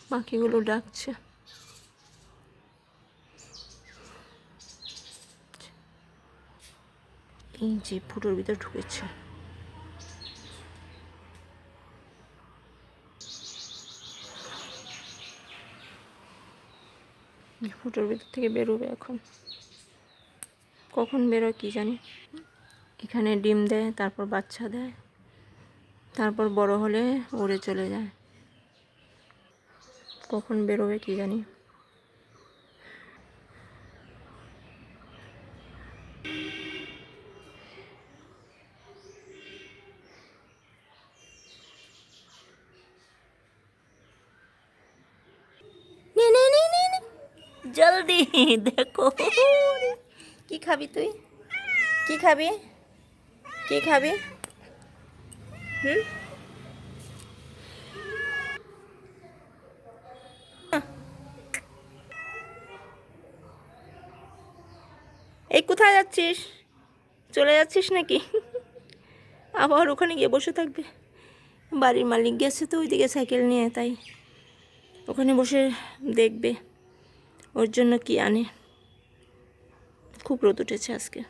পাখিগুলো ডাকছে। এই যে ফুটোর ভিতর ঢুকেছে। ফুটোর ভিতর থেকে বেরোবে এখন, কখন বেরোয় কি জানি। এখানে ডিম দেয়, তারপর বাচ্চা দেয়, তারপর বড় হলে উড়ে চলে যায়। কখন বেরোবে কি জানি। জলদি দেখো কি খাবি তুই, কি খাবি, কি খাবি? এই কোথায় যাচ্ছিস? চলে যাচ্ছিস নাকি? আবার ওখানে গিয়ে বসে থাকবে। বাড়ির মালিক গেছে তো ওইদিকে সাইকেল নিয়ে, তাই ওখানে বসে দেখবে ওর জন্য কি আনে। খুব রোদ উঠেছে আজকে।